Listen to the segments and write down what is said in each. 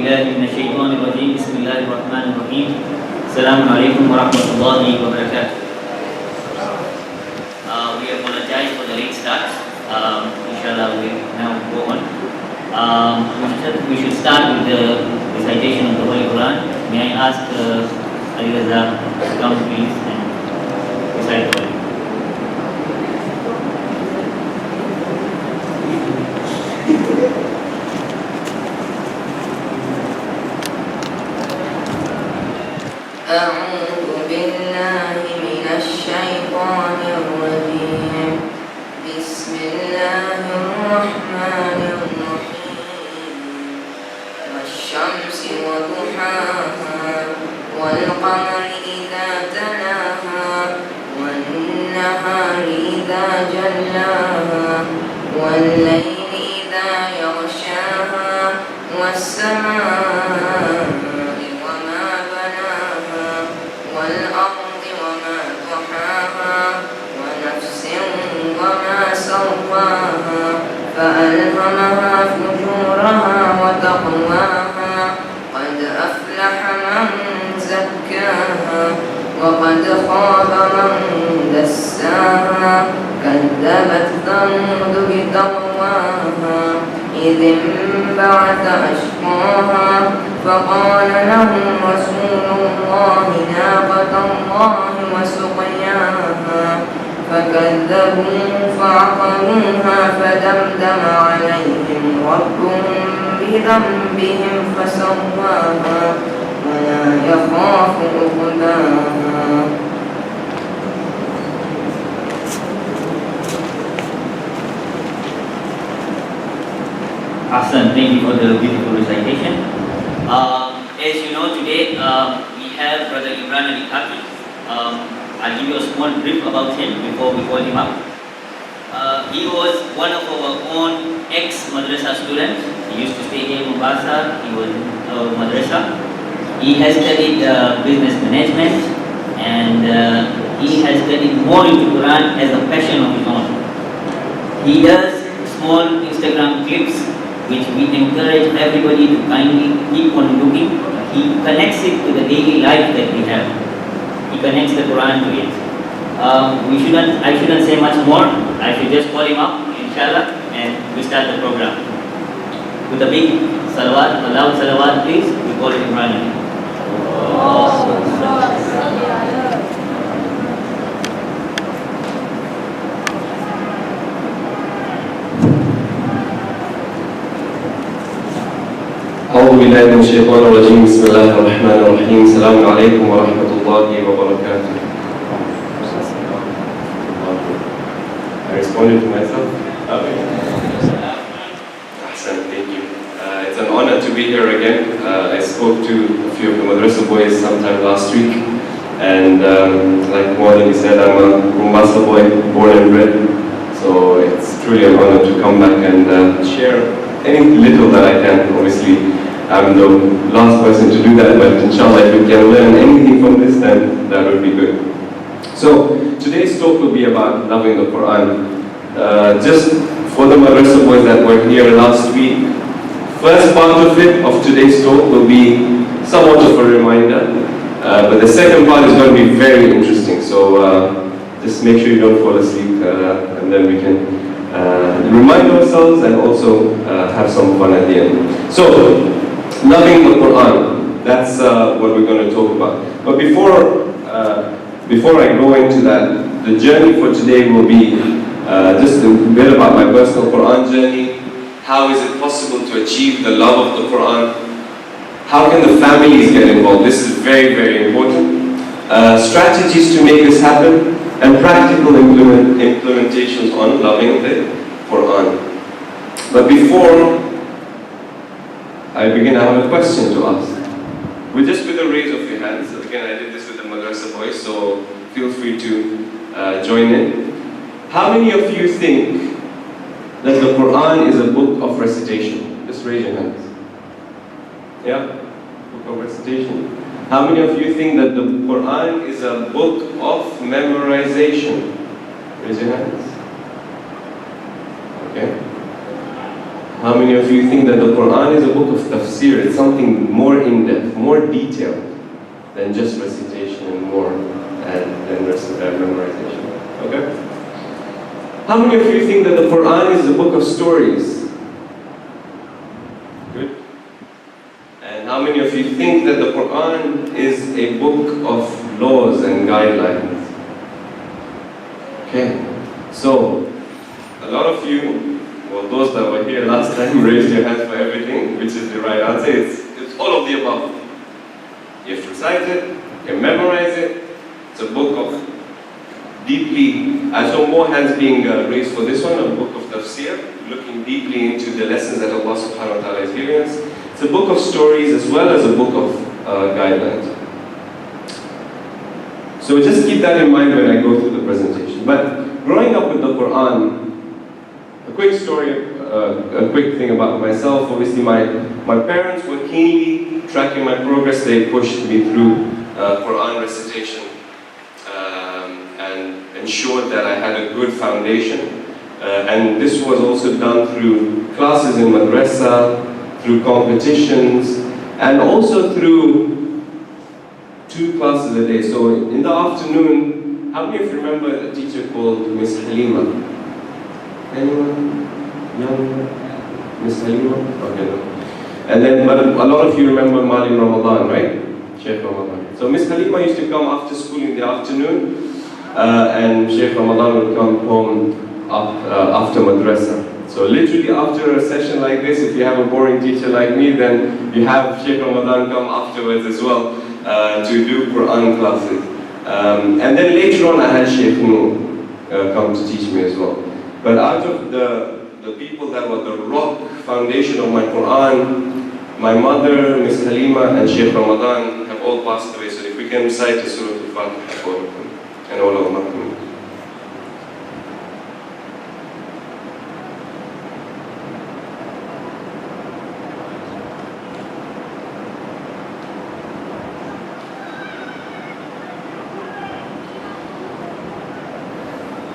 بالله من الشيطان الرجيم بسم الله الرحمن الرحيم السلام عليكم ورحمة الله وبركاته. We apologize for the late start. Inshallah we now go on. We should start with the recitation of the Holy Qur'an. May I ask Ali Raza to come please and recite the Holy Qur'an. أعوذ بالله من الشيطان الرجيم بسم الله الرحمن الرحيم والشمس وضحاها والقمر إذا تلاها والنهار إذا جلاها والليل إذا يغشاها والسماء والأرض وما طحاها ونفس وما سواها فألهمها فجورها وتقواها قد أفلح من زكاها وقد خاب من دساها كذبت ثمود بطغواها إذ انبعث أشقاها فقال لهم رسول الله ناقة الله وسقياها فكذبوه فعقروها فدمدم عليهم ربهم بذنبهم فسواها ولا يخاف عقباها. Awesome, thank you for the beautiful recitation. As you know, today we have Brother Imranali Khaki. I'll give you a small brief about him before we call him up. He was one of our own ex-madrasa students. He used to stay here in Mombasa. He was in our madrasa. He has studied business management and he has studied more into Quran as a passion of his own. He does small Instagram clips which we encourage everybody to kindly keep on looking. He connects it to the daily life that we have. He connects the Quran to it. I shouldn't say much more. I should just call him up, inshallah, and we start the program. With a big salawat, a loud salawat please, we call it Imranali. أعوذ بالله من الشيطان الرجيم بسم الله الرحمن الرحيم السلام عليكم ورحمة الله وبركاته. I responded to myself. Ahsan, thank you. It's an honor to be here again. I spoke to a few of the madrasa boys sometime last week, and like Maudie said, I'm a Mombasa boy, born and bred. So it's truly an honor to come back and share any little that I can. Obviously, I'm the last person to do that, but inshallah, if we can learn anything from this, then that would be good. So today's talk will be about loving the Quran. Just for the madrasa boys that were here last week, first part of it, of today's talk, will be somewhat of a reminder, but the second part is going to be very interesting. So just make sure you don't fall asleep, and then we can remind ourselves and also have some fun at the end. So, loving the Quran, that's what we're going to talk about. But before I go into that, the journey for today will be just a bit about my personal Quran journey. How is it possible to achieve the love of the Quran? How can the families get involved? This is very, very important. Strategies to make this happen, and practical implementations on loving the Quran. But before I begin, I have a question to ask. With a raise of your hands. Again, I did this with the madrasa boys, so feel free to join in. How many of you think that the Quran is a book of recitation? Just raise your hands. Yeah? Book of recitation. How many of you think that the Quran is a book of memorization? Raise your hands. Okay. How many of you think that the Qur'an is a book of tafsir? It's something more in-depth, more detailed than just recitation and more than memorization? Okay? How many of you think that the Qur'an is a book of stories? Good. And how many of you think that the Qur'an is a book of laws and guidelines? Okay. So, a lot of you, well, those that were here last time, raised your hands for everything, which is the right answer. It's all of the above. You have to recite it, you can memorize it. It's a book of deeply, I saw more hands being raised for this one, a book of tafsir, looking deeply into the lessons that Allah subhanahu wa ta'ala is giving us. It's a book of stories as well as a book of guidelines. So just keep that in mind when I go through the presentation. But growing up with the Qur'an, a quick story, a quick thing about myself. Obviously, my parents were keenly tracking my progress. They pushed me through Qur'an recitation and ensured that I had a good foundation. And this was also done through classes in madrasa, through competitions, and also through 2 classes a day. So in the afternoon, how many of you remember a teacher called Miss Halima? Anyone? Young? Miss Halima? Okay, no. And then, but a lot of you remember Malim Ramadan, right? Sheikh Ramadan. So Miss Halima used to come after school in the afternoon, and Sheikh Ramadan would come home after madrasa. So literally after a session like this, if you have a boring teacher like me, then you have Sheikh Ramadan come afterwards as well to do Quran classes. And then later on I had Sheikh Noor come to teach me as well. But out of the people that were the rock foundation of my Quran, my mother, Miss Halima, and Sheikh Ramadan have all passed away. So if we can recite the Surah Al-Fatiha for them and all of them.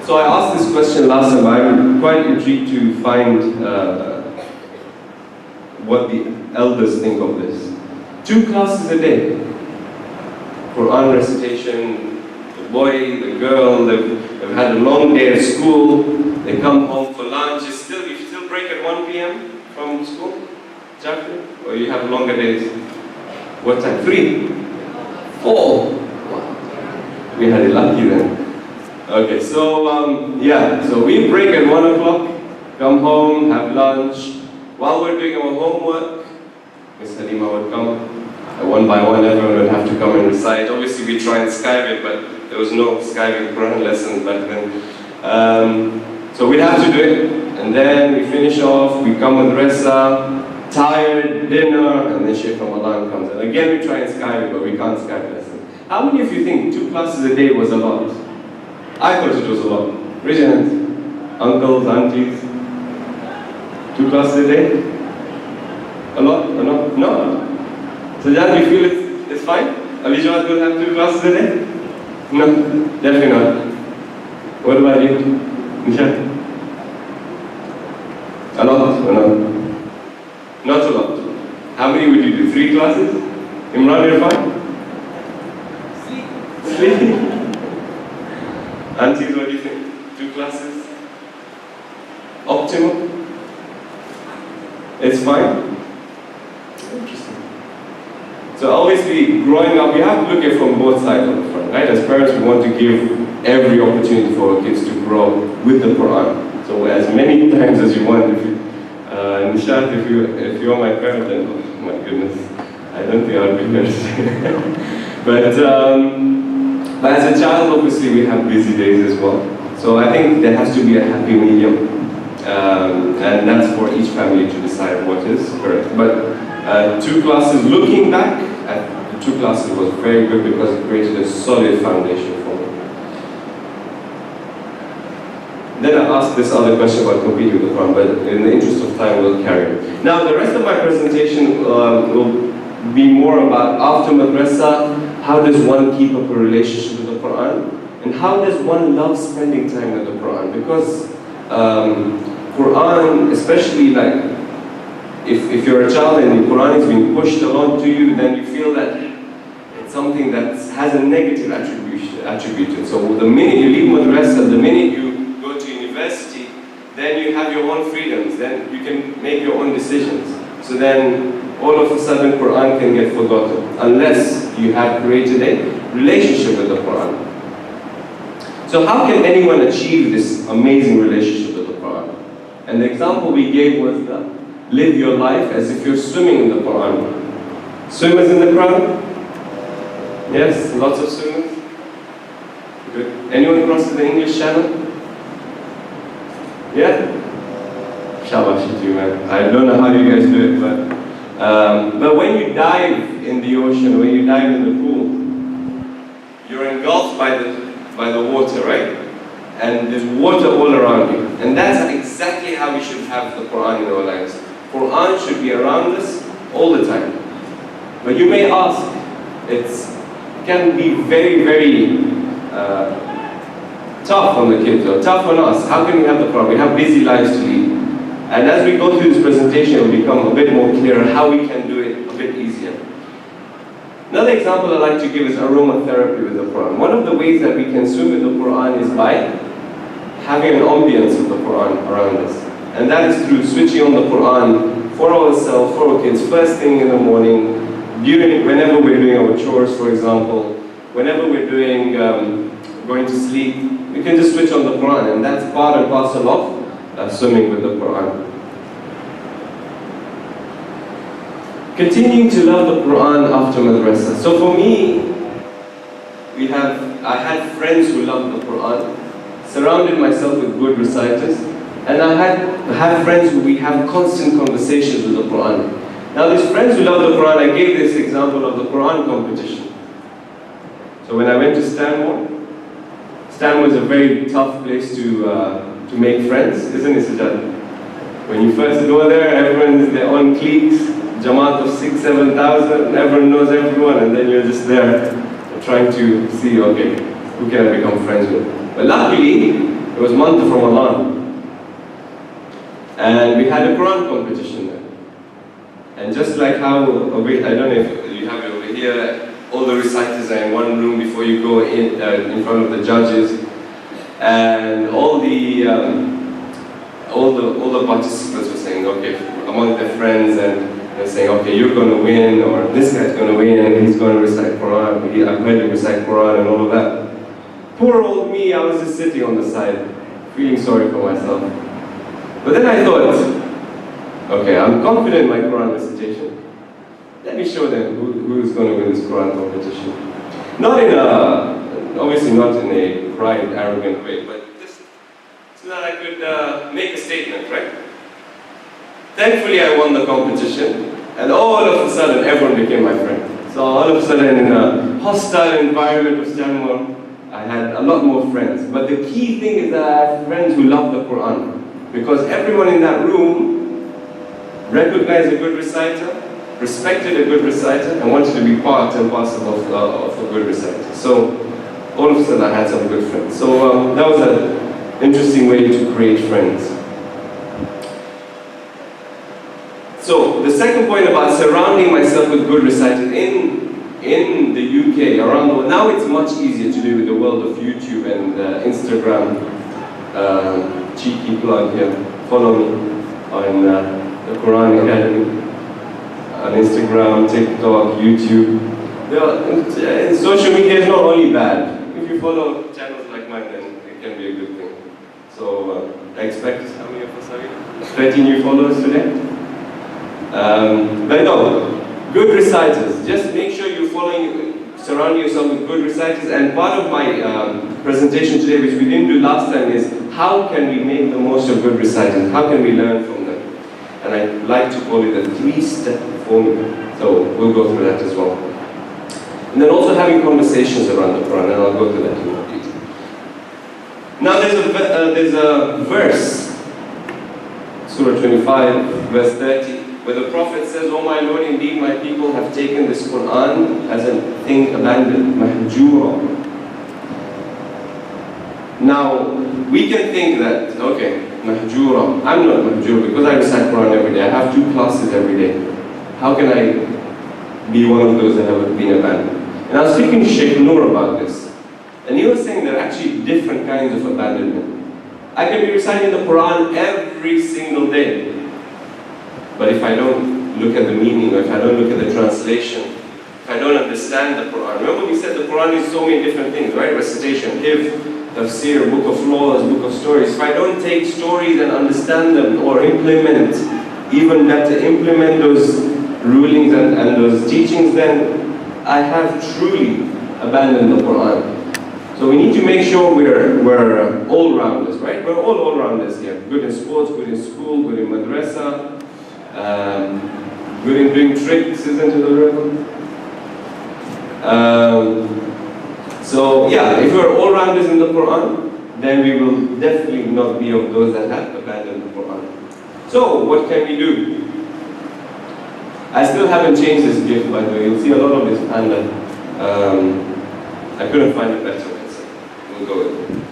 So I asked this question last time. I'm quite intrigued to find what the elders think of this. 2 classes a day. Quran recitation, the boy, the girl, they've had a long day at school, they come home for lunch. You still break at 1 p.m. from school? Exactly? Or you have longer days? What time? 3? 4? Wow. We had it lucky then. Okay, so so we break at 1 o'clock, come home, have lunch. While we're doing our homework, Miss Halima would come. One by one, everyone would have to come and recite. Obviously, we try and Skype it, but there was no Skype Quran lessons back then. So we'd have to do it, and then we finish off, we come with Ressa, tired, dinner, and then Sheikh Ramadan comes. And again, we try and Skype it, but we can't Skype lessons. How many of you think 2 classes a day was a lot? I thought it was a lot. Raise your hands. Uncles, aunties. 2 classes a day? A lot? A lot? No? So Dad, you feel it's fine? Alijawad will have 2 classes a day? No, definitely not. What about you? Nishan? A lot or no? Not a lot. How many would you do? 3 classes? Imran, you're fine? 3? Aunties, what do you think? 2 classes? Optimal? It's fine? Interesting. So obviously, growing up, we have to look at it from both sides of the front, right? As parents, we want to give every opportunity for our kids to grow with the Quran. So as many times as you want. Nishat, if you're my parent, then oh my goodness, I don't think I'll be very But as a child, obviously, we have busy days as well. So I think there has to be a happy medium. And that's for each family to decide what is correct. But 2 classes, looking back at the 2 classes was very good because it created a solid foundation for me. Then I asked this other question about competing with the Quran, but in the interest of time, we'll carry it. Now, the rest of my presentation will be more about after madrasa. How does one keep up a relationship with the Quran? And how does one love spending time with the Quran? Because Quran, especially like if you're a child and the Quran is being pushed along to you, then you feel that it's something that has a negative attribute to it. So the minute you leave madrasa, the minute you go to university, then you have your own freedoms, then you can make your own decisions. So then all of a sudden Quran can get forgotten, unless you have created a relationship with the Quran. So how can anyone achieve this amazing relationship with the Quran? And the example we gave was live your life as if you're swimming in the Quran. Swimmers in the Quran? Yes, lots of swimmers. Good. Anyone crosses the English Channel? Yeah? Shabash to you, man. I don't know how you guys do it, but when you dive in the ocean, when you dive in the pool, you're engulfed by the water, right? And there's water all around you. And that's exactly how we should have the Quran in our lives. Quran should be around us all the time. But you may ask, it can be very, very tough on the kids, or tough on us. How can we have the Quran? We have busy lives to lead. And as we go through this presentation, it will become a bit more clear how we can do it a bit easier. Another example I like to give is aromatherapy with the Quran. One of the ways that we can swim with the Quran is by having an ambience of the Quran around us. And that is through switching on the Quran for ourselves, for our kids, first thing in the morning, whenever we're doing our chores, for example, whenever we're doing, going to sleep, we can just switch on the Quran, and that's part and parcel of swimming with the Quran. Continuing to love the Quran after madrasa. So for me, I had friends who loved the Quran, surrounded myself with good reciters, and I had friends who we have constant conversations with the Quran. Now these friends who love the Quran, I gave this example of the Quran competition. So when I went to Stanmore is a very tough place to make friends, isn't it, Sajjad? When you first go there, everyone is their own cliques, Jamaat of 6,000-7,000, everyone knows everyone, and then you're just there trying to see, okay, who can I become friends with? But luckily, it was month of Ramadan, and we had a Quran competition there. And just like how, I don't know if you have it over here, all the reciters are in one room before you go in front of the judges, and all the participants were saying, okay, among their friends, and they're saying, okay, you're going to win, or this guy's going to win, and he's going to recite Quran, I've heard you recite Quran, and all of that. Poor old me, I was just sitting on the side, feeling sorry for myself. But then I thought, okay, I'm confident in my Quran recitation. Let me show them who's going to win this Quran competition. Obviously not in a pride, arrogant way, but just so that I could make a statement, right? Thankfully, I won the competition, and all of a sudden, everyone became my friend. So all of a sudden, in a hostile environment of Stanmore, I had a lot more friends. But the key thing is that I have friends who love the Quran, because everyone in that room recognized a good reciter, respected a good reciter, and wanted to be part and parcel of a good reciter. So all of a sudden, I had some good friends. So that was an interesting way to create friends. So the second point about surrounding myself with good reciters in the UK, around the world, now it's much easier to do with the world of YouTube and Instagram. Cheeky plug here, follow me on the Quran Academy, on Instagram, TikTok, YouTube. Social media is not only bad. If you follow channels like mine, then it can be a good thing. So I expect, how many of us are here? 30 new followers today? But no, good reciters. Just make sure you're surround yourself with good reciters. And part of my presentation today, which we didn't do last time, is how can we make the most of good reciters? How can we learn from them? And I like to call it a 3-step formula. So we'll go through that as well. And then also having conversations around the Quran, and I'll go through that in more detail. Now there's a verse, Surah 25, verse 30, where the Prophet says, "Oh my Lord, indeed my people have taken this Quran as a thing abandoned, mahjura." Now, we can think that, okay, mahjura. I'm not mahjura because I recite Quran every day. I have 2 classes every day. How can I be one of those that have been abandoned? And I was speaking to Sheikh Noor about this. And he was saying there are actually different kinds of abandonment. I can be reciting the Quran every single day. But if I don't look at the meaning, or if I don't look at the translation, if I don't understand the Quran. Remember we said the Quran is so many different things, right? Recitation, hifz, tafsir, book of laws, book of stories. If I don't take stories and understand them, or implement, even better, implement those rulings and those teachings, then I have truly abandoned the Quran. So we need to make sure we're all-rounders, right? We're all all-rounders here. Good in sports, good in school, good in madrasa, good in doing tricks, isn't it, already? So yeah, if we're all-rounders in the Quran, then we will definitely not be of those that have abandoned the Quran. So what can we do? I still haven't changed this gift, by the way. You'll see a lot of this panda. I couldn't find a better one, so we'll go with it.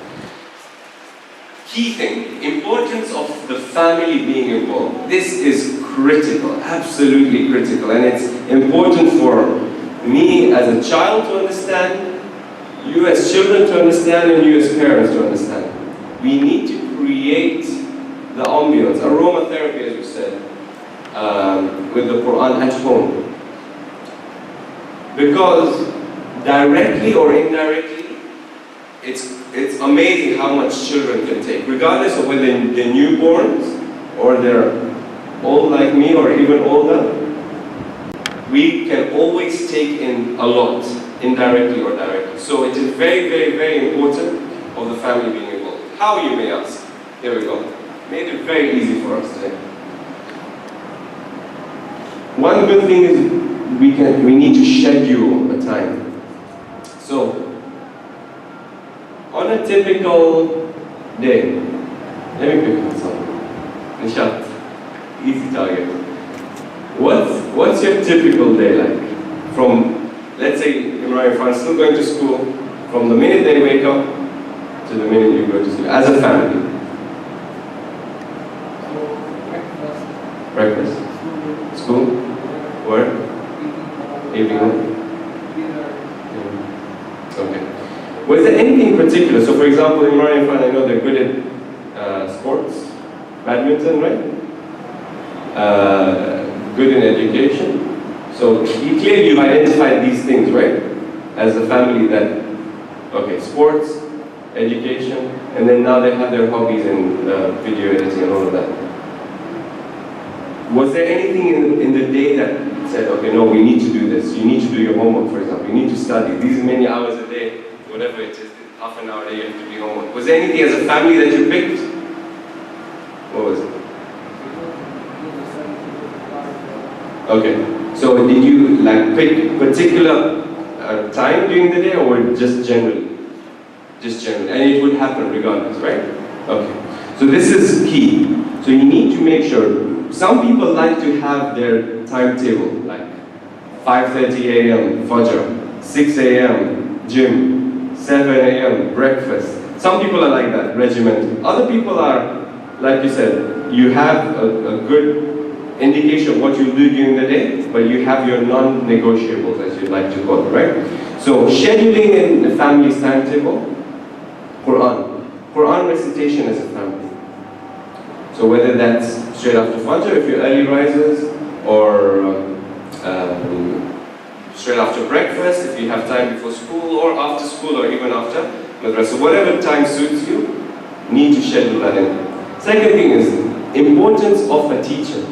Key thing, importance of the family being involved. This is critical, absolutely critical. And it's important for me as a child to understand, you as children to understand, and you as parents to understand. We need to create the ambience, aromatherapy as you said, with the Quran at home. Because directly or indirectly, it's amazing how much children can take, regardless of whether they're newborns or they're old like me or even older. We can always take in a lot, indirectly or directly. So it is very, very, very important of the family being involved. How, you may ask? Here we go. Made it very easy for us today. One good thing is we need to schedule a time. So, on a typical day, let me pick this up. Nishat, easy target. What's your typical day like? From, let's say, Imran, if I'm still going to school, from the minute they wake up to the minute you go to school, as a family. Breakfast, school, work, evening. Okay. Was there anything particular? So, for example, Imran and Fan, I know they're good at sports, badminton, right? Good in education. So, clearly you've identified these things, right? As a family that, okay, sports, education, and then now they have their hobbies in video editing and all of that. Was there anything in the day that said, okay, no, we need to do this. You need to do your homework, for example. You need to study. These many hours a day, whatever it is, half an hour a day, you have to do homework. Was there anything as a family that you picked? What was it? Okay. So did you like pick particular time during the day or just generally? Just generally. And it would happen regardless, right? Okay. So this is key. So you need to make sure. Some people like to have their timetable, like 5:30 a.m. Fajr, 6 a.m. gym, 7 a.m. breakfast. Some people are like that, regimented. Other people are, like you said, you have a good indication of what you'll do during the day, but you have your non-negotiables, as you'd like to call it, right? So scheduling in the family's timetable, Quran recitation as a family. So whether that's straight after Fajr, if you're early risers, or straight after breakfast, if you have time before school, or after school, or even after madrasa. Whatever time suits you, need to schedule that in. Second thing is, importance of a teacher.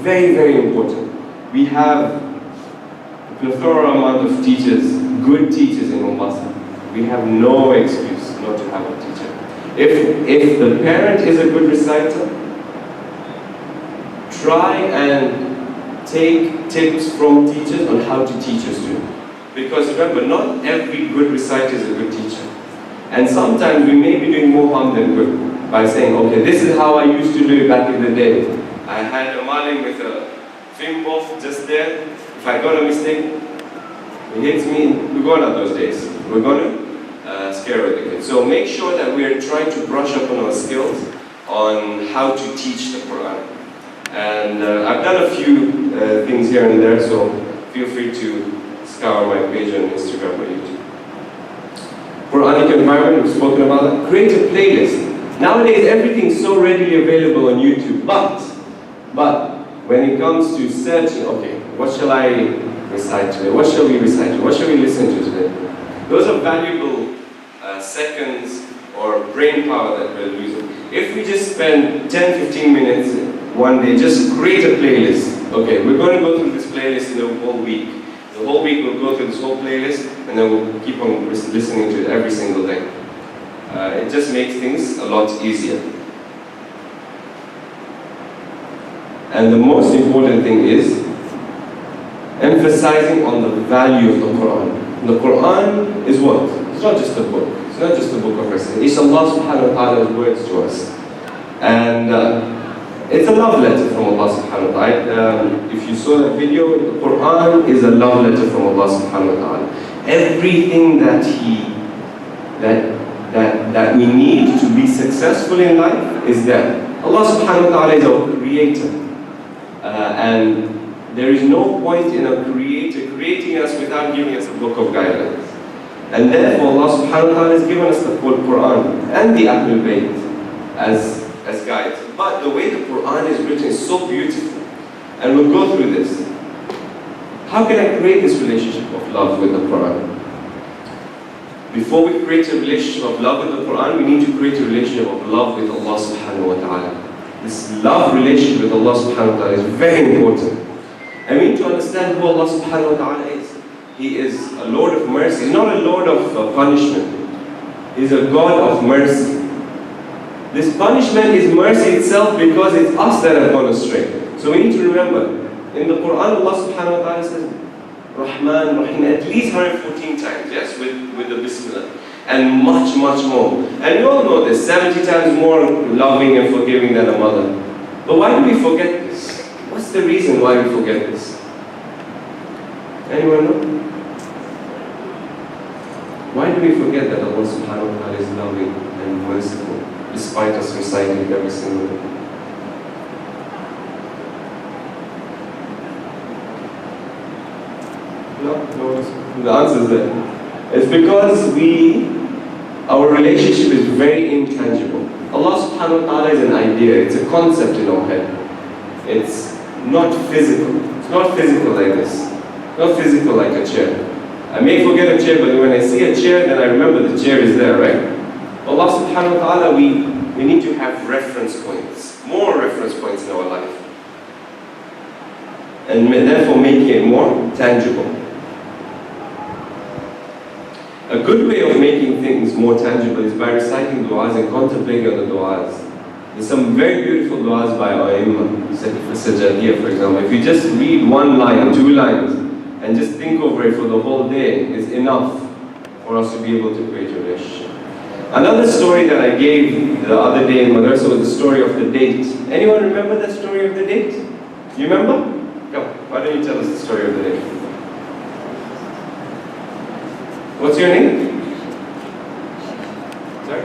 Very, very important. We have a plethora amount of teachers, good teachers in Mombasa. We have no excuse not to have a teacher. If the parent is a good reciter, try and take tips from teachers on how to teach your students. Because remember, not every good reciter is a good teacher. And sometimes we may be doing more harm than good by saying, okay, this is how I used to do it back in the day. I had a malim with a film buff just there. If I got a mistake, he hits me. We're gone on those days. We're going to scare away the kids. So make sure that we are trying to brush up on our skills on how to teach the Quran. And I've done a few things here and there, so feel free to scour my page on Instagram or YouTube. Quranic environment, we've spoken about that. Create a playlist. Nowadays, everything's so readily available on YouTube, but when it comes to searching, okay, what shall I recite today? What shall we recite today? What shall we listen to today? Those are valuable seconds or brain power that we're losing. If we just spend 10-15 minutes one day, just create a playlist. Okay, we're going to go through this playlist in the whole week. The whole week we'll go through this whole playlist, and then we'll keep on listening to it every single day. It just makes things a lot easier. And the most important thing is emphasizing on the value of the Quran. The Quran is what? It's not just a book. It's not just a book of recitation. It's Allah subhanahu wa ta'ala's words to us. And it's a love letter from Allah subhanahu wa ta'ala. If you saw that video, the Quran is a love letter from Allah subhanahu wa ta'ala. Everything that we need to be successful in life is there. Allah subhanahu wa ta'ala is our creator. And there is no point in a creator creating us without giving us a book of guidelines. And therefore Allah subhanahu wa ta'ala has given us the Quran and the Ahlul Bayt as guides. But the way the Quran is written is so beautiful. And we'll go through this. How can I create this relationship of love with the Quran? Before we create a relationship of love with the Quran, we need to create a relationship of love with Allah subhanahu wa ta'ala. This love relationship with Allah subhanahu wa ta'ala is very important. And we need to understand who Allah subhanahu wa ta'ala is. He is a Lord of mercy. He's not a Lord of punishment. He's a God of mercy. This punishment is mercy itself because it's us that have gone astray. So we need to remember, in the Quran Allah subhanahu wa ta'ala says, Rahman, Rahim, at least 114 times, yes, with the Bismillah. And much, much more. And you all know this, 70 times more loving and forgiving than a mother. But why do we forget this? What's the reason why we forget this? Anyone know? Why do we forget that Allah subhanahu wa ta'ala is loving and merciful, despite us reciting it every single day? No, the answer is there. It's because our relationship is very intangible. Allah subhanahu wa ta'ala is an idea, it's a concept in our head. It's not physical. It's not physical like this. Not physical like a chair. I may forget a chair, but when I see a chair, then I remember the chair is there, right? Allah subhanahu wa ta'ala, we need to have reference points. More reference points in our life. And therefore making it more tangible. A good way of making things more tangible is by reciting du'as and contemplating on the du'as. There's some very beautiful du'as by our Imam, Sajadiyya, for example. If you just read one line, 2 lines, and just think over it for the whole day, is enough for us to be able to create a relationship. Another story that I gave the other day in Madrasah was the story of the date. Anyone remember that story of the date? You remember? Come, why don't you tell us the story of the date? What's your name? Sorry?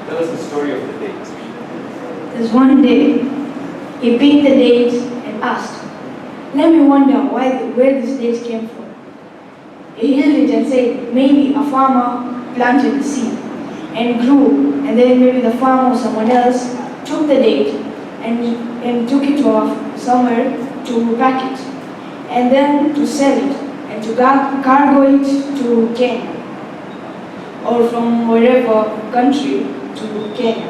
Tell us the story of the date. There's one day, he picked the date and asked, "Let me wonder where this date came from." He held it and said, maybe a farmer planted the seed and grew, and then maybe the farmer or someone else took the date and took it off somewhere to pack it, and then to sell it, and to cargo it to Kenya, or from wherever country to Kenya,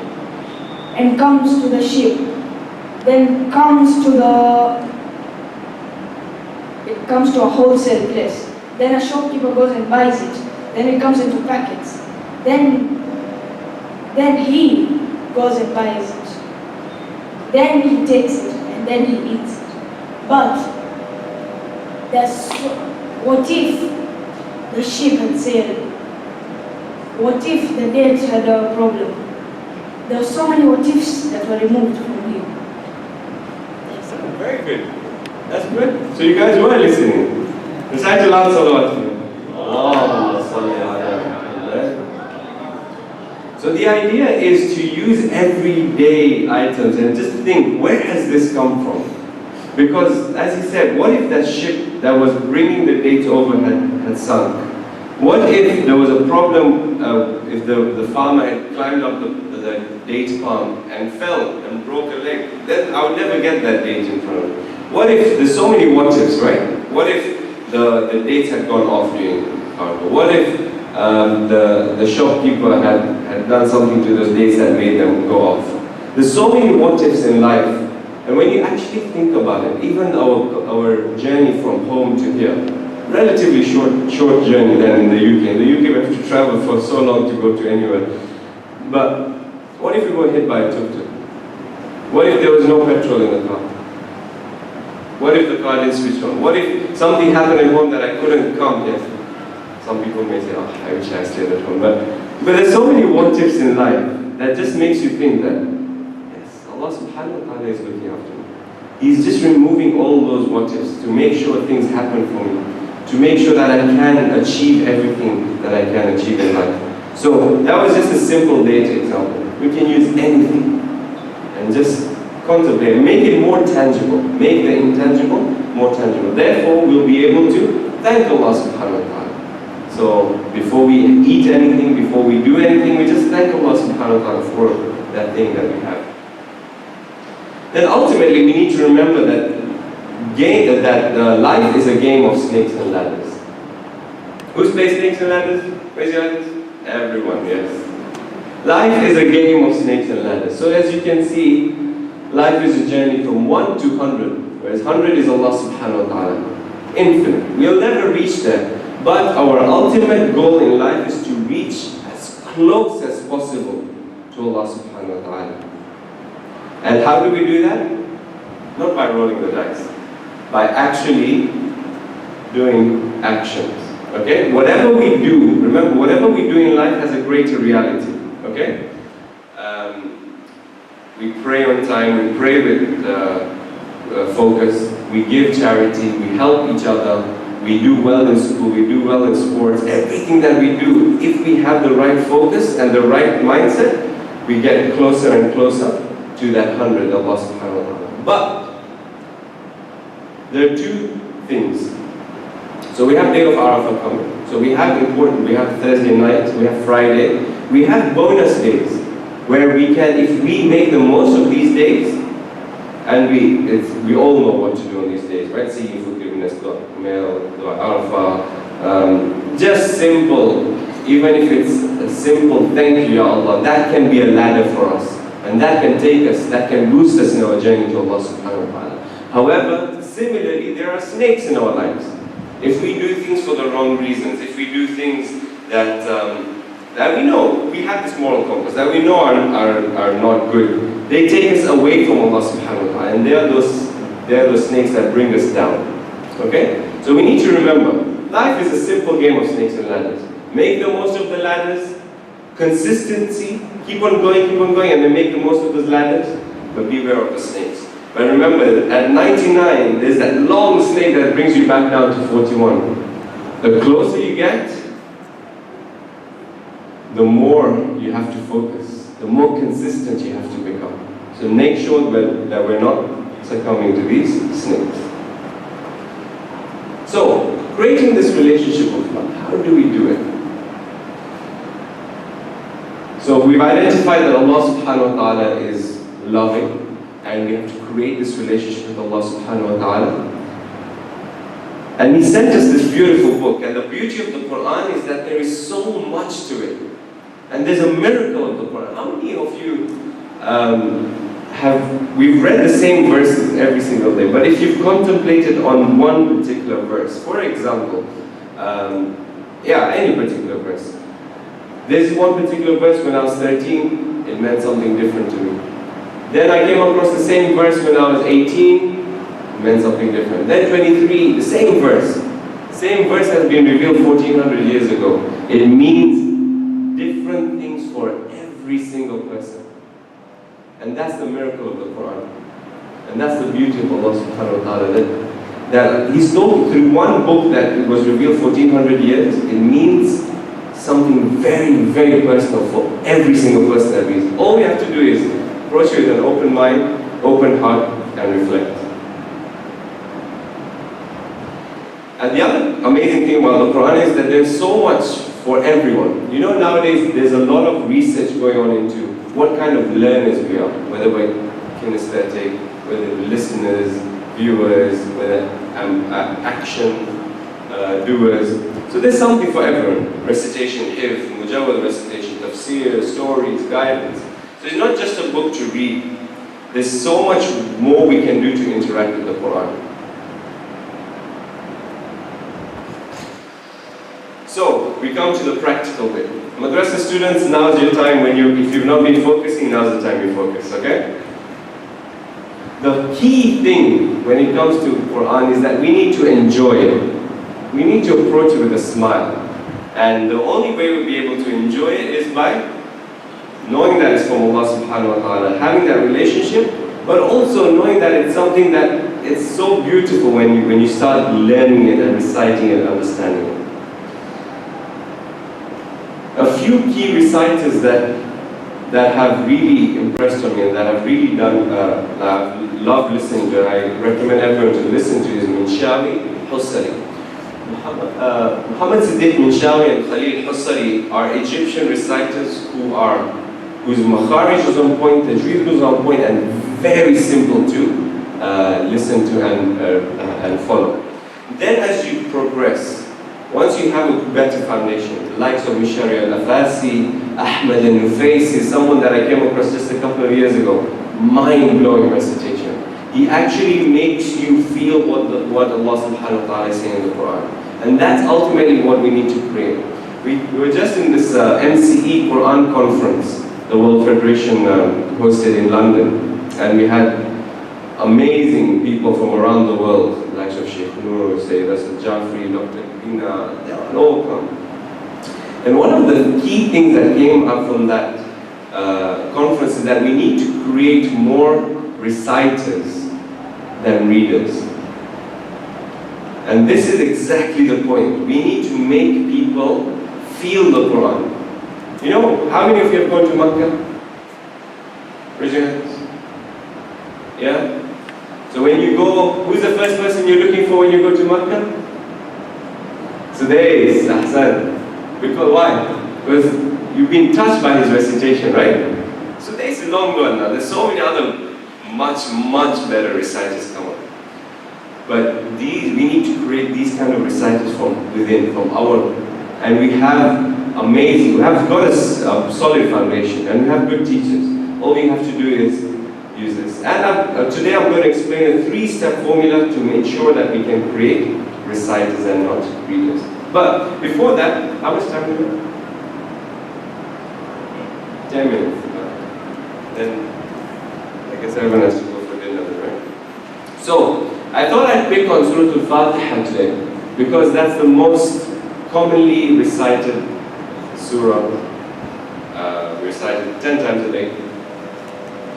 and comes to the ship, then comes to a wholesale place. Then a shopkeeper goes and buys it. Then it comes into packets. Then he goes and buys it. Then he takes it and then he eats it. But what if the ship had sailed? What if the date had a problem? There are so many what ifs that were removed from him. Very good. That's good. So you guys were listening. There's Recite aloud salawat. Allahumma salli ala Muhammad. So the idea is to use everyday items and just think, where has this come from? Because, as he said, what if that ship that was bringing the dates over had sunk? What if there was a problem, if the farmer had climbed up the date palm and fell and broke a leg? Then I would never get that date in front of me. What if, there's so many what ifs, right? What if the dates had gone off during carnival? What if the shopkeeper had done something to those dates that made them go off? There's so many what ifs in life. And when you actually think about it, even our journey from home to here, relatively short journey than in the UK. In the UK we have to travel for so long to go to anywhere. But what if we were hit by a tuk-tuk? What if there was no petrol in the car? What if the car didn't switch on? What if something happened at home that I couldn't come here? Some people may say, oh, I wish I stayed at home. But there's so many what ifs in life that just makes you think that, yes, Allah subhanahu wa ta'ala is looking after me. He's just removing all those what ifs to make sure things happen for me, to make sure that I can achieve everything that I can achieve in life. So that was just a simple date example. We can use anything and just contemplate, make it more tangible, make the intangible more tangible. Therefore, we'll be able to thank Allah subhanahu wa ta'ala. So before we eat anything, before we do anything, we just thank Allah subhanahu wa ta'ala for that thing that we have. Then ultimately, we need to remember that life is a game of snakes and ladders. Who's played snakes and ladders? Raise your hands. Everyone, yes. Life is a game of snakes and ladders. So as you can see, life is a journey from 1 to 100, whereas 100 is Allah subhanahu wa ta'ala. Infinite. We'll never reach there. But our ultimate goal in life is to reach as close as possible to Allah subhanahu wa ta'ala. And how do we do that? Not by rolling the dice. By actually doing actions. Okay? Whatever we do, remember, whatever we do in life has a greater reality. Okay? We pray on time, we pray with focus, we give charity, we help each other, we do well in school, we do well in sports. Everything that we do, if we have the right focus and the right mindset, we get closer and closer to that 100 of Allah subhanahu wa ta'ala. But there are two things. So we have Day of Arafah coming. So we have Thursday night, we have Friday, we have bonus days where we can, if we make the most of these days, and we all know what to do on these days, right? Seeking forgiveness, Dua Arafah, just simple, even if it's a simple thank you, Ya Allah, that can be a ladder for us. And that can take us, that can boost us in our journey to Allah subhanahu wa ta'ala. However, similarly, there are snakes in our lives. If we do things for the wrong reasons, if we do things that we know, we have this moral compass, that we know are not good, they take us away from Allah subhanahu wa ta'ala, and they are those snakes that bring us down. Okay? So we need to remember, life is a simple game of snakes and ladders. Make the most of the ladders, consistency, keep on going, and then make the most of those ladders, but beware of the snakes. But remember, at 99, there's that long snake that brings you back down to 41. The closer you get, the more you have to focus, the more consistent you have to become. So make sure that we're not succumbing to these snakes. So, creating this relationship with God, how do we do it? So we've identified that Allah subhanahu wa ta'ala is loving, and we have to create this relationship with Allah subhanahu wa ta'ala. And He sent us this beautiful book, and the beauty of the Qur'an is that there is so much to it. And there's a miracle of the Qur'an. How many of you we've read the same verses every single day, but if you've contemplated on one particular verse, for example, any particular verse. There's one particular verse when I was 13, it meant something different to me. Then I came across the same verse when I was 18, it meant something different. Then 23, the same verse. Same verse has been revealed 1400 years ago. It means different things for every single person. And that's the miracle of the Quran. And that's the beauty of Allah subhanahu wa ta'ala. That that he's told through one book that it was revealed 1400 years, it means something very, very personal for every single person that reads. All we have to do is approach it with an open mind, open heart, and reflect. And the other amazing thing about the Quran is that there's so much for everyone. You know, nowadays there's a lot of research going on into what kind of learners we are, whether we're kinesthetic, whether we're listeners, viewers, whether action doers. So there's something for everyone. Recitation, hifz, mujawwad recitation, tafsir, stories, guidance. So it's not just a book to read. There's so much more we can do to interact with the Quran. So, we come to the practical bit. Madrasa students, now's your time if you've not been focusing, now's the time you focus, okay? The key thing when it comes to Quran is that we need to enjoy it. We need to approach it with a smile. And the only way we'll be able to enjoy it is by knowing that it's from Allah subhanahu wa ta'ala, having that relationship, but also knowing that it's something that it's so beautiful when you start learning it and reciting it and understanding it. A few key reciters that have really impressed on me and that have really done, I've loved listening to, I recommend everyone to listen to, is Minshawi, Husayni. Muhammad Siddiq Minshawi and Khalil Husayni are Egyptian reciters whose makharij was on point, tajweed was on point, and very simple to listen to and follow. Then as you progress, once you have a better foundation, the likes of Mishari al-Afasi, Ahmed al-Nufaisi, someone that I came across just a couple of years ago, mind-blowing recitation. He actually makes you feel what Allah subhanahu wa ta'ala is saying in the Quran. And that's ultimately what we need to create. We were just in this MCE Qur'an conference, the World Federation hosted in London, and we had amazing people from around the world, like Sheikh Noor, Sayyid Asad Jafri, Dr. Ibina, they all come. And one of the key things that came up from that conference is that we need to create more reciters than readers. And this is exactly the point. We need to make people feel the Quran. You know, how many of you have gone to Makkah? Raise your hands. Yeah? So when you go, who's the first person you're looking for when you go to Makkah? Sudais, Ahsan. Because why? Because you've been touched by his recitation, right? Sudais is long gone now. There's so many other much, much better reciters come up. But we need to create these kind of reciters from within, from our, and we have amazing, we have got a solid foundation, and we have good teachers. All we have to do is use this. And today I'm going to explain a 3-step formula to make sure that we can create reciters and not readers. But before that, how much time do we have? 10 minutes. Then I guess everyone has to go for dinner, right? So, I thought I'd pick on Surah Al-Fatiha today because that's the most commonly recited surah. We recite it 10 times a day.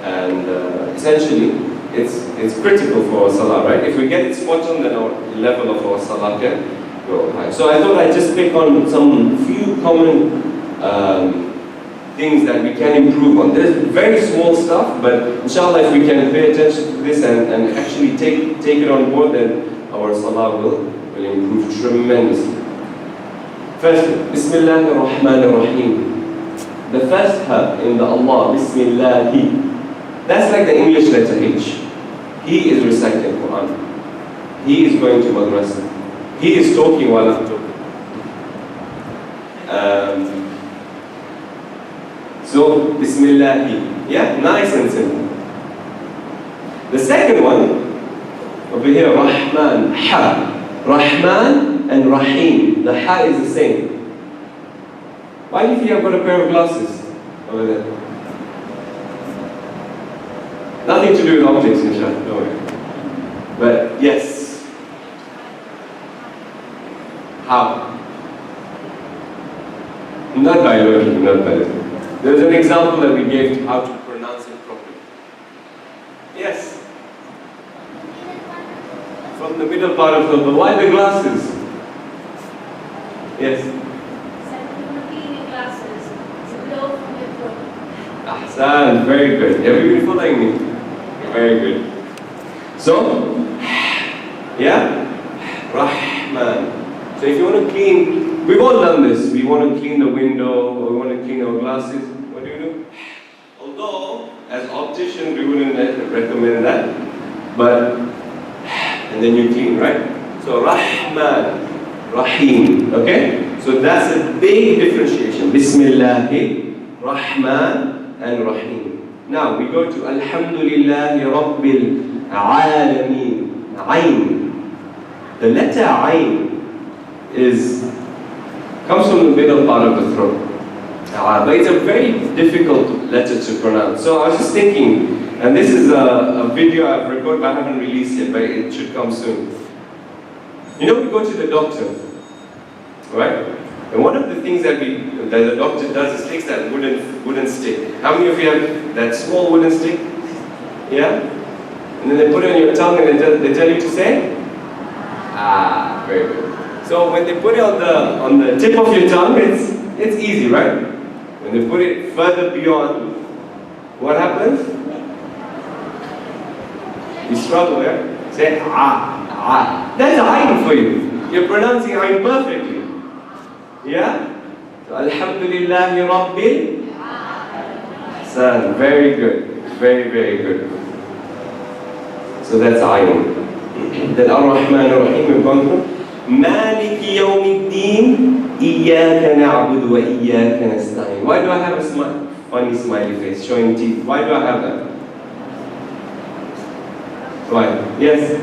And essentially, it's critical for our salah, right? If we get it spot on, then our level of our salah can go high. So I thought I'd just pick on some few common things that we can improve on. There's very small stuff, but inshallah, if we can pay attention to this and actually take it on board, then our salah will improve tremendously. First, Bismillah ar-Rahman ar-Rahim. The first ha in the Allah, Bismillahi. That's like the English letter H. He is reciting Quran. He is going to Madrasah. He is talking while I'm talking. So, Bismillahi. Yeah, nice and simple. The second one, over here, Rahman, Ha. Rahman and Rahim. The Ha is the same. Why do you think I've got a pair of glasses over there? Nothing to do with optics, inshallah, don't worry. But yes. How? Not by looking, not by looking. There's an example that we gave to how to pronounce it properly. Yes? From from the middle part of the, why the glasses? Yes? Ahsan, very good. Have you been following me? Very good. So, yeah? Rahman. So if you want to clean, we've all done this. We want to clean the window, or we want to clean our glasses. What do? Although, as opticians, we wouldn't recommend that. But, and then you clean, right? So Rahman, Rahim, okay? So that's a big differentiation. Bismillahi, Rahman, and Rahim. Now we go to Alhamdulillahi Rabbil Alameen. Ayn. The letter Ayn comes from the middle part of the throat. But it's a very difficult letter to pronounce. So I was just thinking, and this is a video I've recorded but I haven't released yet, but it should come soon. You know, we go to the doctor, right? And one of the things that the doctor does is takes that wooden stick. How many of you have that small wooden stick? Yeah? And then they put it on your tongue and they tell you to say? Ah, very good. So when they put it on the tip of your tongue, it's easy, right? When they put it further beyond, what happens? You struggle, yeah? Say ah. That's ayn for you. You're pronouncing ayn perfectly. Yeah? So, Alhamdulillahi Rabbil Ahsan. Very good. Very, very good. So that's ayn. Then Ar-Rahman Ar-Rahim we've gone through. Maliki Yawmiddin Iyaka na'budu wa iyaka nasta'in. Why do I have a funny smiley face showing teeth? Why do I have that? Why? Yes?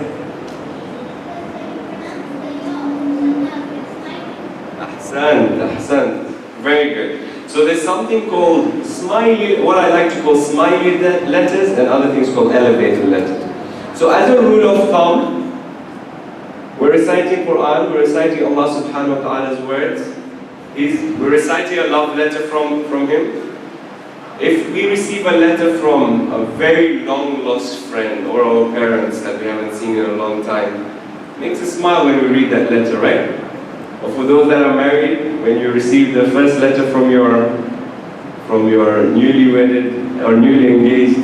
Ahsan. Very good. So there's something called smiley, what I like to call smiley letters, and other things called elevated letters. So as a rule of thumb, we're reciting Qur'an, we're reciting Allah subhanahu wa ta'ala's words. We're reciting a love letter from Him. If we receive a letter from a very long lost friend or our parents that we haven't seen in a long time, it makes us smile when we read that letter, right? Or for those that are married, when you receive the first letter from your newly wedded or newly engaged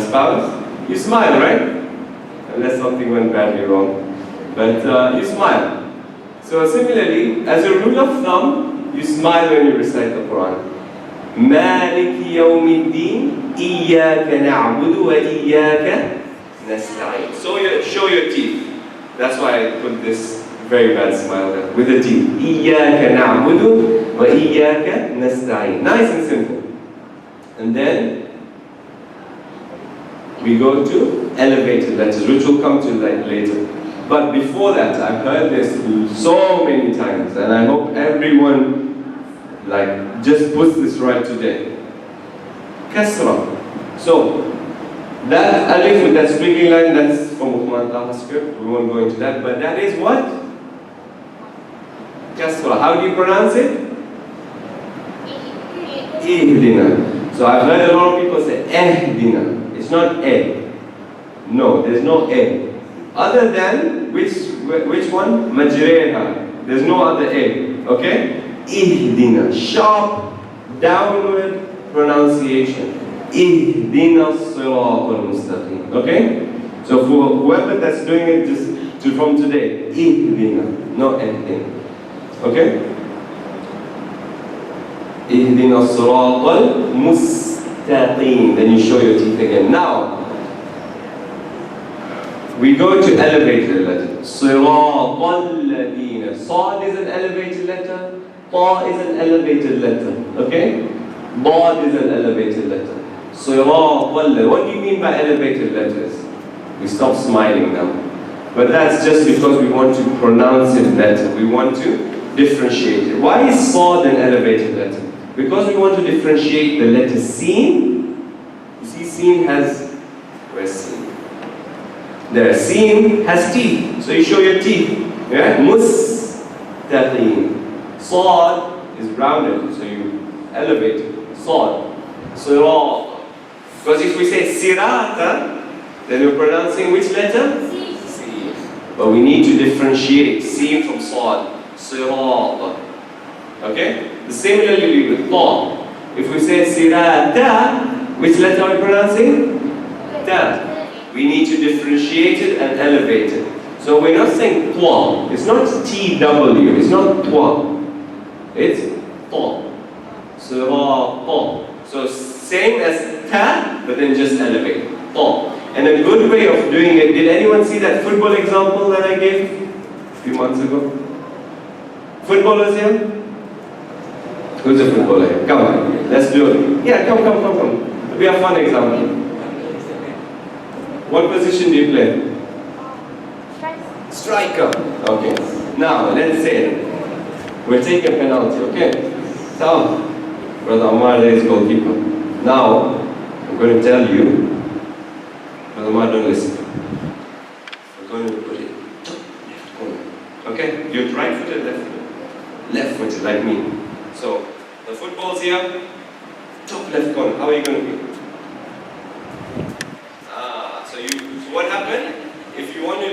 spouse, you smile, right? Unless something went badly wrong. But you smile. So similarly, as a rule of thumb, you smile when you recite the Quran. Maliki Yawmiddin Iyaka na'budu wa iyaka nasta'in. So show your teeth. That's why I put this very bad smile there, with the teeth. Iyaka na'budu wa iyaka nasta'in. Nice and simple. And then we go to elevated letters, which we'll come to later. But before that, I've heard this so many times, and I hope everyone just puts this right today. Kasra. So, that alif with that squiggly line, that's from Uthman Taha's script, we won't go into that, but that is what? Kasra. How do you pronounce it? Ihdina. So I've heard a lot of people say Ehdina. It's not E. No, there's no E. Other than, which one? Majreha. There's no other A. Okay? Ihdina. Sharp, downward pronunciation. Ihdina sirat al-mustaqim. Okay? So for whoever that's doing it just from today, Ihdina, not Ihdina. Okay? Ihdina sirat al-mustaqim. Then you show your teeth again. Now, we go to elevated letter. Sirat al-ladina. Sad is an elevated letter. Ta is an elevated letter. Okay? Dad is an elevated letter. Sirat al-ladina. What do you mean by elevated letters? We stop smiling now. But that's just because we want to pronounce it better. We want to differentiate it. Why is Sad an elevated letter? Because we want to differentiate the letter Sin. You see, Sin has, where's Sin? There, Sin has teeth. So you show your teeth. Yeah? Mustaqim. Sad is rounded, so you elevate it. Sad. Sirat. Because if we say Sirata, then we're pronouncing which letter? C. but we need to differentiate Sin from Sad. Sirat. Okay? Similarly with Ta. If we say Sirata, which letter are we pronouncing? Ta. We need to differentiate it and elevate it. So we're not saying Twa. It's not TW. It's not Twa. It's Ta. Sirata. So same as Ta, but then just elevate. Ta. And a good way of doing it, did anyone see that football example that I gave a few months ago? Footballers here? Who's a footballer here? Come on, let's do it. Yeah, come. It'll be a fun example. What position do you play? Striker. Okay. Now, let's say we're taking penalty, okay? So, Brother Ammar there is goalkeeper. Now, I'm going to tell you, Brother Ammar, don't listen. We're going to put it top left corner. Okay? You're right-footed, left-footed. Left-footed, like me. So, the football's here, top left corner. How are you going to be? So what happened? If you want to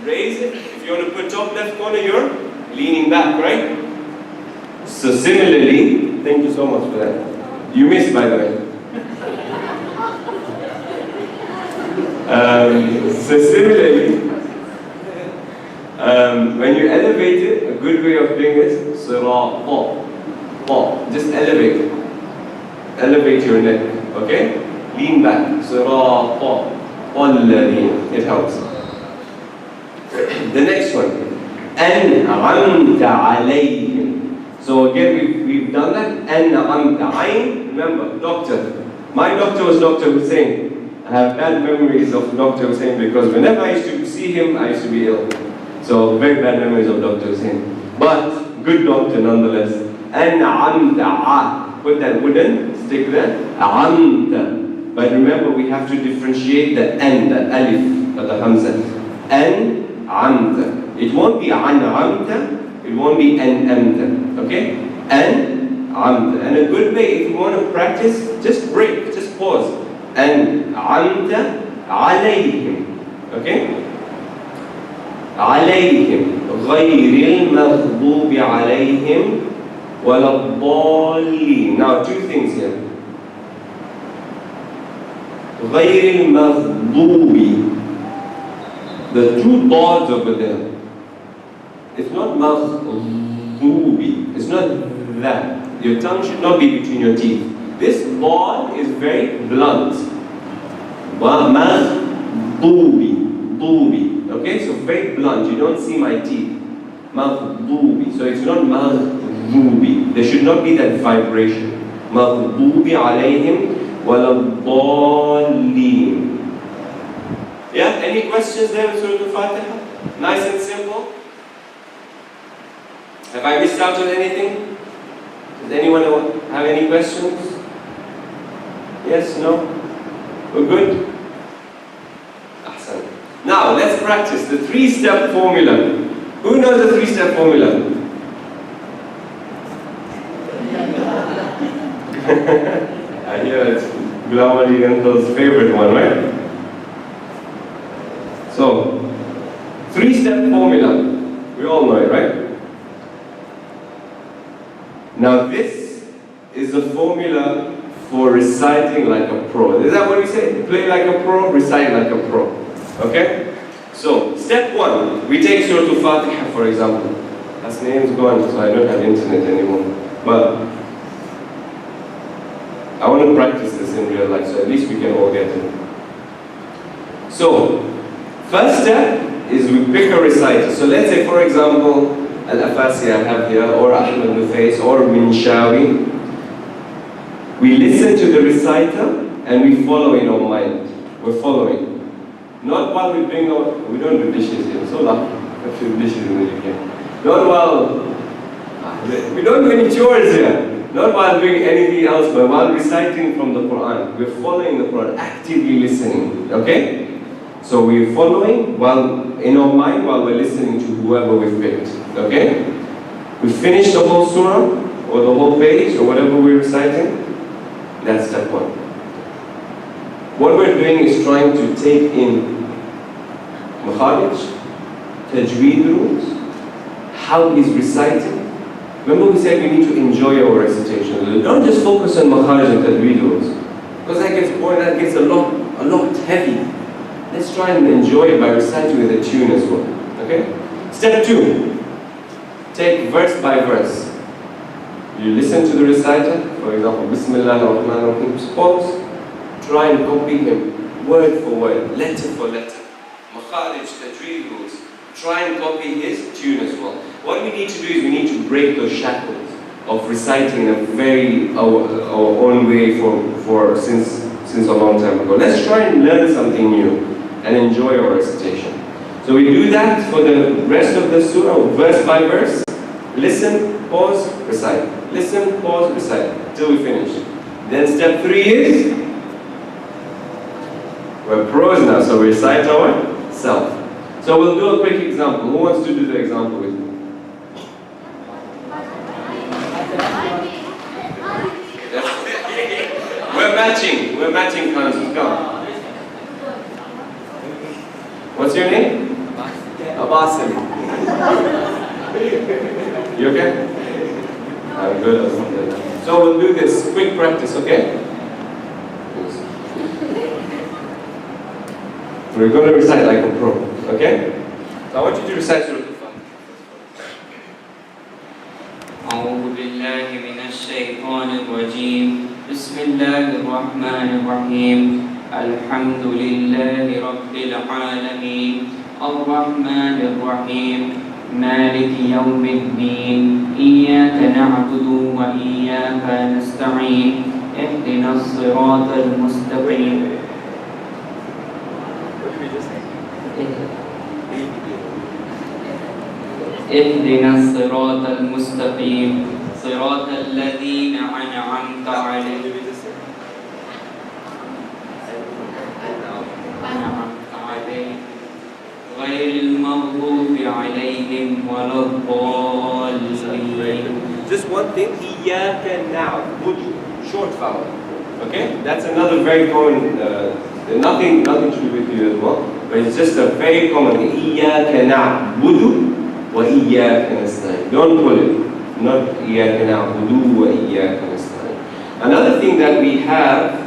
raise it, if you want to put top left corner, you're leaning back, right? So similarly, thank you so much for that. You missed, by the way. So similarly, when you elevate it, a good way of doing this, just elevate. Elevate your neck, okay? Lean back. It helps. The next one. أنعمت عليهم. So again, we've done that. أنعمت عين. Remember, doctor. My doctor was Dr. Hussein. I have bad memories of Dr. Hussein because whenever I used to see him, I used to be ill. So very bad memories of Dr. Hussein. But good doctor nonetheless. أنعمت. Put that wooden stick there. أنعمت. But remember, we have to differentiate the N, the Alif, or the Hamza. An-amta. It won't be an-amta, it won't be an-amta. Okay? An-amta. And a good way, if you want to practice, just break, just pause. An-amta alayhim. Okay? Alayhim. غير المغضوب عليهم ولا الضالين. Now, two things here. غير المغضوب. The two balls over there. It's not maghdubi. It's not that. Your tongue should not be between your teeth. This ball is very blunt. Maghdubi. Okay, so very blunt. You don't see my teeth. Maghdubi. So it's not maghdubi. There should not be that vibration. Maghdubi alayhim. وَلَضَّالِّينَ. Yeah, any questions there with Surah Al-Fatiha? Nice and simple. Have I missed out on anything? Does anyone have any questions? Yes, no? We're good? Ahsan. Now, let's practice the three-step formula. Who knows the three-step formula? I hear it's Gulawali Uncle's favorite one, right? So, three-step formula. We all know it, right? Now this is the formula for reciting like a pro. Is that what we say? Play like a pro, recite like a pro. Okay? So, step one, we take Surah Al-Fatiha for example. That's name's gone, so I don't have internet anymore. But I want to practice this in real life, so at least we can all get it. So, first step is we pick a reciter. So let's say, for example, Al-Afasi I have here, or Ahmed Nufais, or Minshawi. We listen to the reciter and we follow in our mind. We're following. Not while we bring out, we don't do dishes here, so lucky. A few dishes in the UK. Not while, we don't do any chores here. Not while doing anything else, but while reciting from the Qur'an. We're following the Qur'an, actively listening. Okay? So we're following while in our mind while we're listening to whoever we've picked. Okay? We finish the whole surah, or the whole page, or whatever we're reciting. That's step one. What we're doing is trying to take in makharij, tajweed rules, how he's reciting. Remember we said we need to enjoy our recitation. Don't just focus on makharij and tajweed rules, because that gets boring, that gets a lot heavy. Let's try and enjoy it by reciting with a tune as well. Okay? Step 2. Take verse by verse. You listen to the reciter, for example, Bismillah ar-Rahman ar-Rahim, pause, try and copy him word for word, letter for letter. Makharij, tajweed rules. Try and copy his tune as well. What we need to do is we need to break those shackles of reciting in a very our own way since a long time ago. Let's try and learn something new and enjoy our recitation. So we do that for the rest of the surah, verse by verse. Listen, pause, recite. Listen, pause, recite, till we finish. Then step 3 is, we're pros now, so we recite ourselves. So we'll do a quick example. Who wants to do the example with me? We're matching countries, come. What's your name? Abasali. You okay? I'm good. So we'll do this quick practice, okay? We're going to recite like a pro, okay? So I want you to recite Surah Al-Fatiha. أعوذ بالله من الشيطان الرجيم بسم الله الرحمن الرحيم الحمد لله رب العالمين الرحمن الرحيم مالك يوم الدين إياك نعبد وإياك نستعين اهدنا الصراط المستقيم اهدنا الصراط المستقيم صراط الذين أنعمت عليهم غير المغضوب عليهم ولا الضالين. Just one thing, إياك نعبد, short vowel. Okay? That's another very common, nothing to do with you as well, but it's just a very common thing. إياك نعبد وإياك نستعين. Don't pull it. Not إياك نعبد وإياك نستعين. Another thing that we have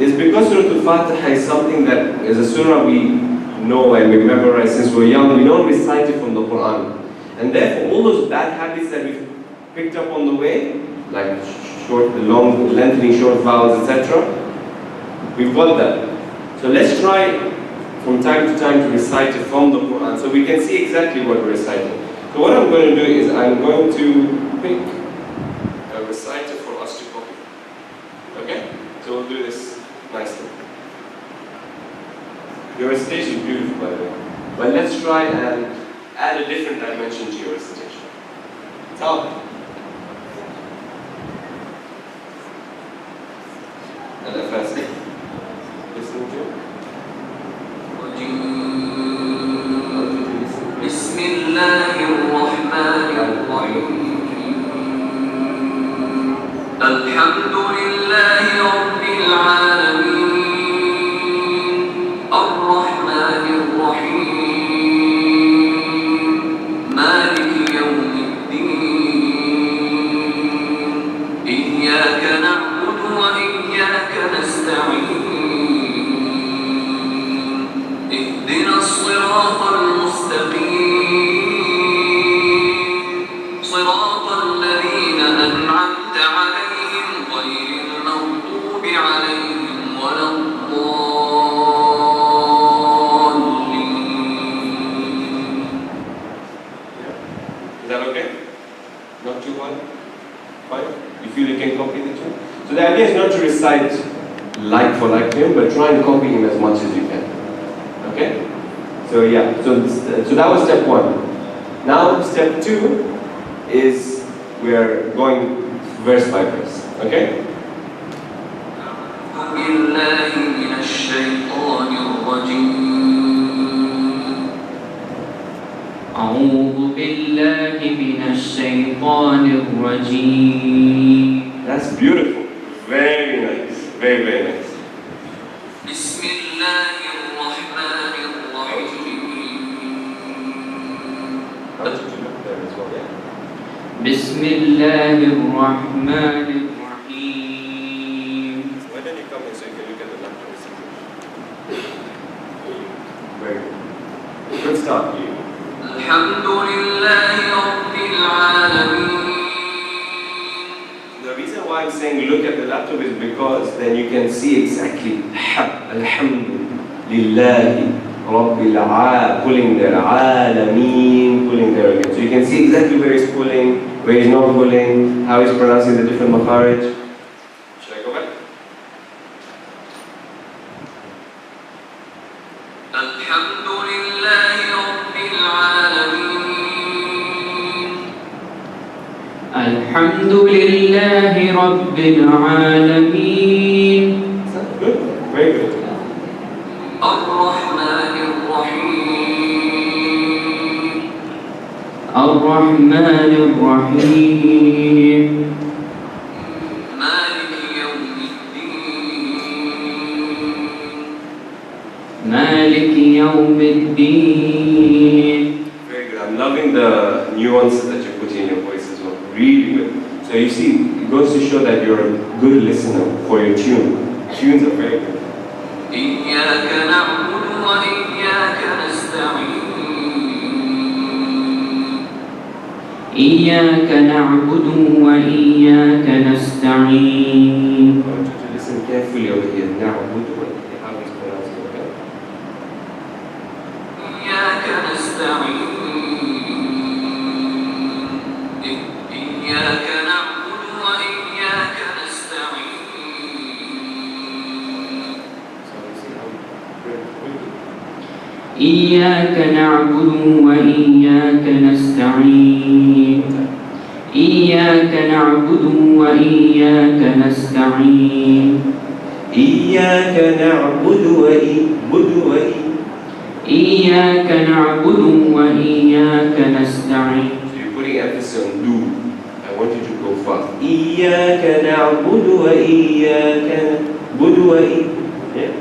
is because Surah Al-Fatiha is something that is a surah we know and we memorize since we're young, we don't recite it from the Qur'an. And therefore all those bad habits that we've picked up on the way, like lengthening short vowels, etc., we've got that. So let's try from time to time to recite it from the Qur'an so we can see exactly what we're reciting. So what I'm going to do is I'm going to pick a reciter for us to copy. Okay? So we'll do this nicely. Your recitation is beautiful, by the way. But let's try and add a different dimension to your recitation. Talk. And the first thing. Listening to it. بسم الله الرحمن الرحيم الحمد لله رب العالمين الرحمن الرحيم مالك يوم الدين إياك نعبد وإياك نستعين اهدنا الصراط المستقيم صراط الذين أنعمت عليهم غير المغضوب عليهم ولا الضالين. Is that okay? Not too hard? Fine? You feel you can copy the two? So the idea is not to recite like for like him, but try and copy him as much as you can. Okay? So yeah, so that was step 1. Now step 2 is we're going verse by verse. Okay? أعوذ بالله من الشيطان الرجيم. That's beautiful. Very nice. Very, very nice. بسم الله الرحمن الرحيم بسم الله الرحمن الرحيم. Why don't you come in so you can look at the laptop? Very good. Good start, you. الحمد لله رب العالمين. The reason why I'm saying look at the laptop is because then you can see exactly Alhamdulillahi Rabbil Alamin, pulling there, Alameen, pulling there again. So you can see exactly where he's pulling, where he's not pulling, how he's pronouncing the different makharij. Should I go back? الحمد لله رب العالمين. الحمد لله رب العالمين. Good, very good. الرحمن الرحيم. الرحمن الرحيم. مالك يوم الدين. مالك يوم الدين. Very good. I'm loving the nuances that you're putting in your voice as well. Really good. So you see, it goes to show that you're a good listener for your tune. Tunes are very good. إياك نعبد وإياك نستعين. إياك نعبد وإياك نستعين. I want you to listen carefully over here. Now, how he's pronouncing it. Okay? إياك نستعين. إياك نعبد وإياك نستعين. So you see how very good. إياك نعبد وإياك نستعين. إياك نعبد وإياك نستعين. إياك نعبد إياك نعبد وإياك نستعين. So you're putting emphasis on do. I want you to go fast. إياك نعبد وإياك yeah.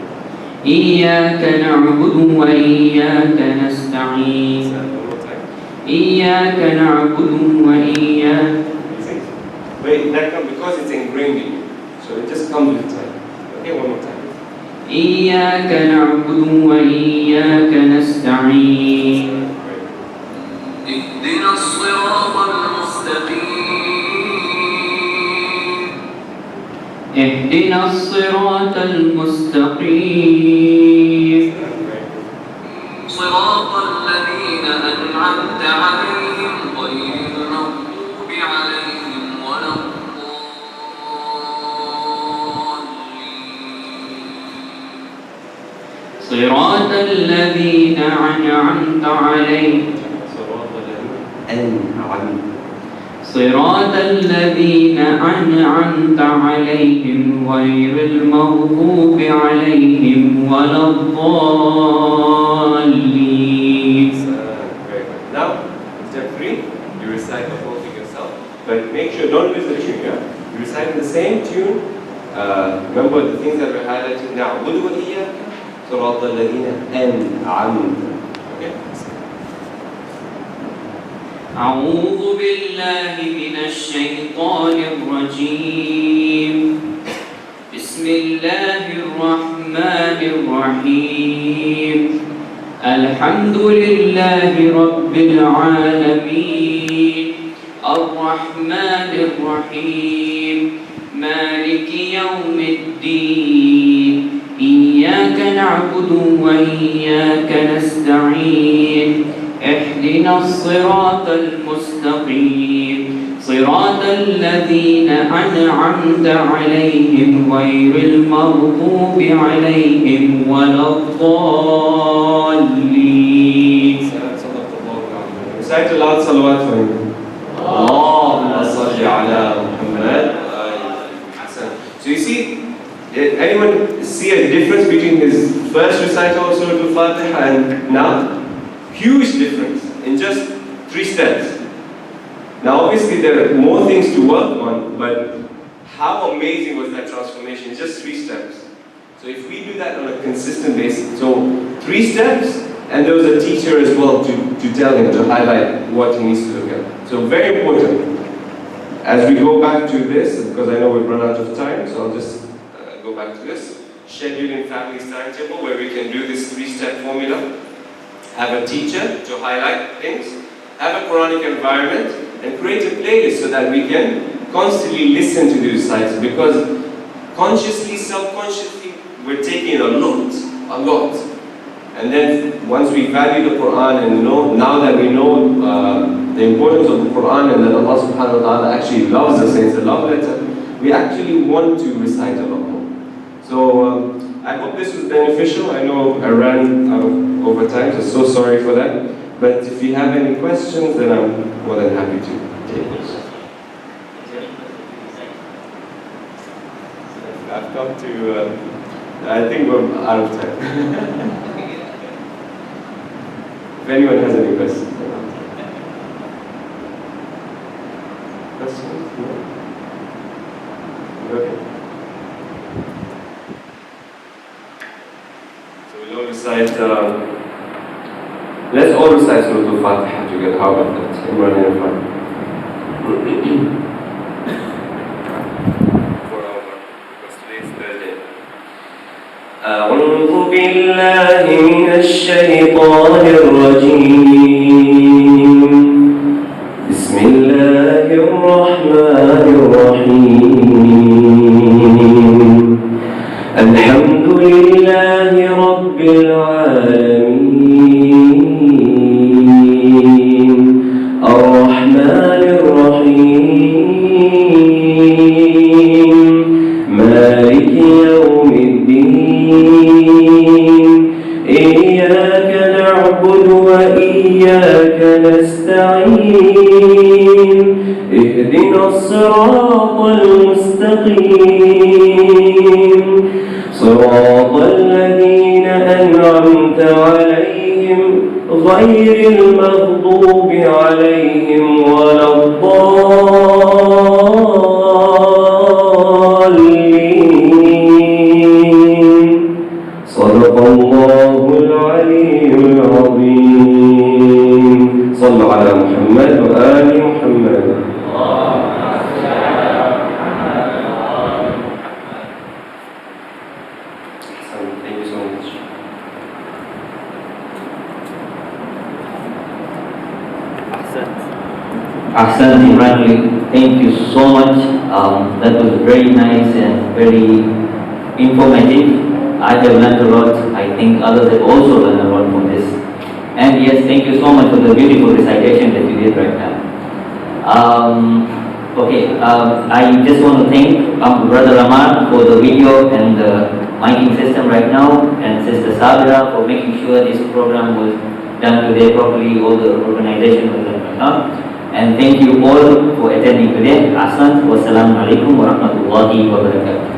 إياك نعبد وإياك نستعين. So one more time. إياك نعبد وإياك. You see? Wait, that comes because it's ingrained in you. So it just comes with time. Okay, one more time. إياك نعبد وإياك نستعين. اهدنا الصراط المستقيم. اهدنا الصراط المستقيم. صراط الذين أنعمت عليهم غير المغضوب عليهم ولا الضالين. صراط الذين أنعمت عليهم. صراط الذين أنعمت عليهم غير المغضوب عليهم ولا الضالين. Now, step 3, you recite the whole thing yourself, but make sure don't miss the tune. Yeah? You recite in the same tune. Remember the things that we're highlighting now. صراط الذين أنعمت. Okay. أعوذ بالله من الشيطان الرجيم. بسم الله الرحمن الرحيم. الحمد لله رب العالمين. الرحمن الرحيم. مالك يوم الدين. إياك نعبد وإياك نستعين. اهدنا الصراط المستقيم. صراط الذين أنعمت عليهم غير المغضوب عليهم ولا الضالين. Recite aloud salawat for him. Allahumma salli ala Muhammad. So you see, anyone see a difference between his first recital of Surah Al-Fatiha and now? Huge difference in just 3 steps. Now obviously there are more things to work on, but how amazing was that transformation? It's just 3 steps. So if we do that on a consistent basis, so 3 steps, and there was a teacher as well to tell him, to highlight what he needs to look at. So very important. as we go back to this, because I know we've run out of time, so I'll just go back to this. Scheduling family's timetable where we can do this 3-step formula. Have a teacher to highlight things. Have a Quranic environment and create a playlist so that we can constantly listen to the recitals, because consciously, subconsciously, we're taking a lot. And then once we value the Quran and now that we know the importance of the Quran and that Allah subhanahu wa ta'ala actually loves us and it's a love letter, we actually want to recite a lot more. So I hope this was beneficial. I know I ran out of overtime, so sorry for that. But if you have any questions, then I'm more than happy to take those. I've come to, I think we're out of time. If anyone has any questions. Questions? No? Okay. So we'll all recite, let's all recite Surah Al-Fatiha together. How about that? Imranali in front. For our work, because today is Thursday. أعوذ بالله من الشيطان الرجيم. بسم الله الرحمن الرحيم. الحمد لله رب العالمين. الرحمن الرحيم. مالك يوم الدين. إياك نعبد وإياك نستعين. اهدنا الصراط المستقيم. صراط الذين أنعمت عليهم غير المغضوب عليهم ولا الضالين. صدق الله العلي العظيم. صلوا على محمد وآل محمد. Thank you so much. Ahsan Imranali, thank you so much. That was very nice and very informative. I have learned a lot. I think others have also learned a lot from this. And yes, thank you so much for the beautiful recitation that you did right now. I just want to thank Brother Rahman for the video and the miking system right now, and Sister Sabira for making sure this program was done today properly, all the organization was done right now. And thank you all for attending today. Wassalamu alaikum wa rahmatullahi wa barakatuh.